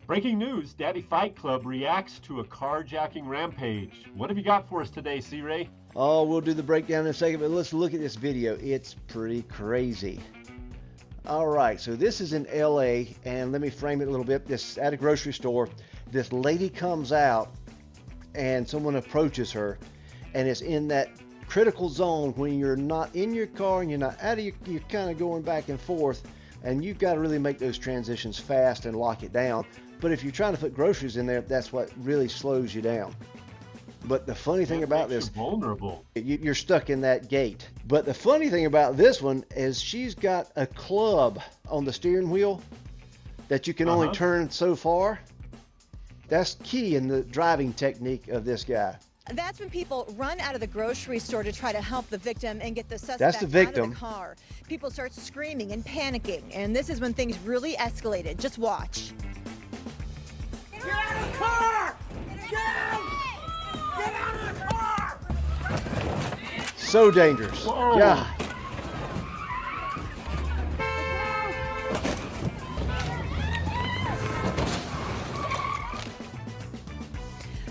Breaking news, Daddy Fight Club reacts to a carjacking rampage. What have you got for us today, C-Ray? Oh, we'll do the breakdown in a second, but let's look at this video. It's pretty crazy. All right, so this is in LA, and let me frame it a little bit. This at a grocery store. This lady comes out, and someone approaches her, and it's in that critical zone when you're not in your car and you're not out of you're kind of going back and forth, and you've got to really make those transitions fast and lock it down. But if you're trying to put groceries in there, that's what really slows you down. But the funny thing about this, vulnerable. You're stuck in that gate. But the funny thing about this one is she's got a club on the steering wheel that you can only turn so far. That's key in the driving technique of this guy. That's when people run out of the grocery store to try to help the victim and get the suspect That's the victim. out of the car. People start screaming and panicking, and this is when things really escalated. Just watch. Get out of the car! Get out! Get out of the car! So dangerous. Whoa. Yeah.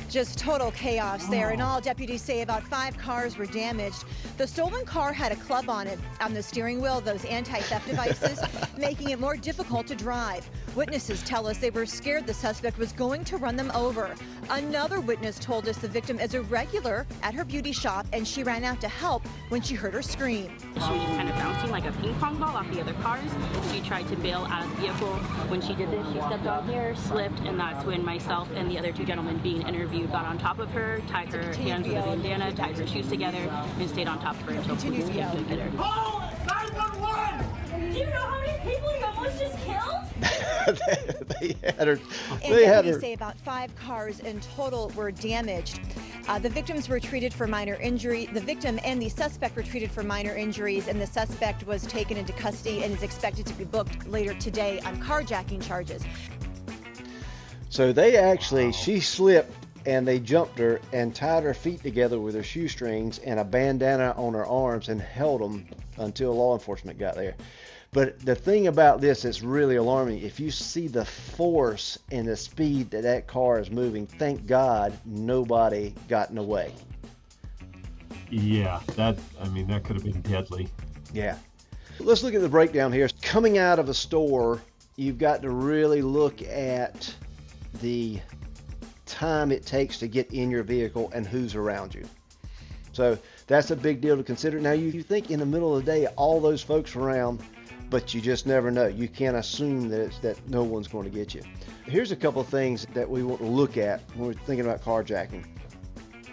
Just total chaos there, and all deputies say about 5 cars were damaged. The stolen car had a club on it, on the steering wheel, those anti-theft devices, making it more difficult to drive. Witnesses tell us they were scared the suspect was going to run them over. Another witness told us the victim is a regular at her beauty shop, and she ran out to help when she heard her scream. She was just kind of bouncing like a ping pong ball off the other cars. She tried to bail out of the vehicle. When she did this, she stepped on here, slipped, and that's when myself and the other 2 gentlemen being interviewed got on top of her, tied her hands with a bandana, tied her shoes together, and stayed on top of her until police came to get her. Oh, 911! Do you know how many people you almost just killed? They had her. And deputies say about 5 cars in total were damaged. The victims were treated for minor injury. The victim and the suspect were treated for minor injuries, and the suspect was taken into custody and is expected to be booked later today on carjacking charges. So they actually, she slipped and they jumped her and tied her feet together with her shoestrings and a bandana on her arms and held them until law enforcement got there. But the thing about this that's really alarming, if you see the force and the speed that that car is moving, thank God nobody got in the way. Yeah, that could have been deadly. Yeah. Let's look at the breakdown here. Coming out of a store, you've got to really look at the time it takes to get in your vehicle and who's around you. So that's a big deal to consider. Now you think in the middle of the day all those folks around, but you just never know. You can't assume that no one's going to get you. Here's a couple of things that we want to look at when we're thinking about carjacking.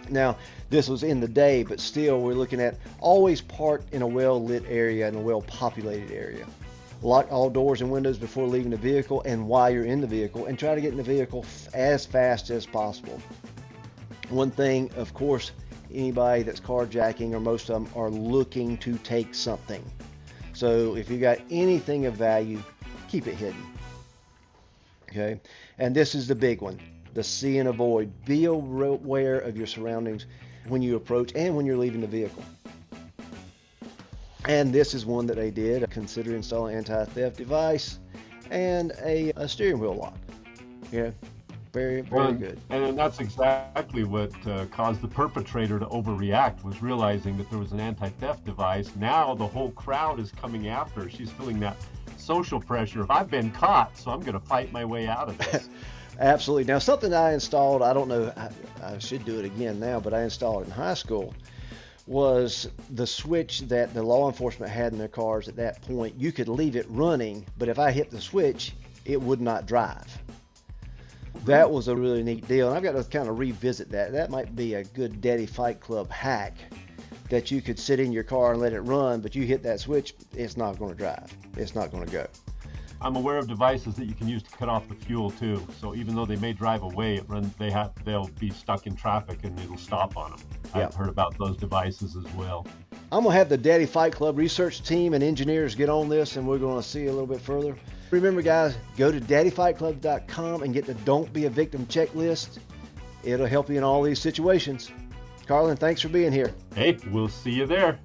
Now this was in the day, but still we're looking at always park in a well-lit area and a well-populated area. Lock all doors and windows before leaving the vehicle and while you're in the vehicle, and try to get in the vehicle as fast as possible. One thing, of course, anybody that's carjacking, or most of them, are looking to take something. So if you got anything of value, keep it hidden. Okay? And this is the big one, the see and avoid. Be aware of your surroundings when you approach and when you're leaving the vehicle. And this is one that they did. Consider installing anti-theft device and a steering wheel lock. Yeah, very good. And that's exactly what caused the perpetrator to overreact, was realizing that there was an anti-theft device. Now the whole crowd is coming after her. She's feeling that social pressure. I've been caught, so I'm going to fight my way out of this. Absolutely. Now, something I installed, I don't know, I should do it again now, but I installed it in high school, was the switch that the law enforcement had in their cars at that point. You could leave it running, but if I hit the switch, it would not drive. That was a really neat deal, and I've got to kind of revisit that. That might be a good Daddy Fight Club hack, that you could sit in your car and let it run, but you hit that switch, it's not going to drive. It's not going to go. I'm aware of devices that you can use to cut off the fuel too. So even though they may drive away, they'll be stuck in traffic and it'll stop on them. Yep. I've heard about those devices as well. I'm going to have the Daddy Fight Club research team and engineers get on this, and we're going to see a little bit further. Remember, guys, go to daddyfightclub.com and get the Don't Be a Victim checklist. It'll help you in all these situations. Carlin, thanks for being here. Hey, we'll see you there.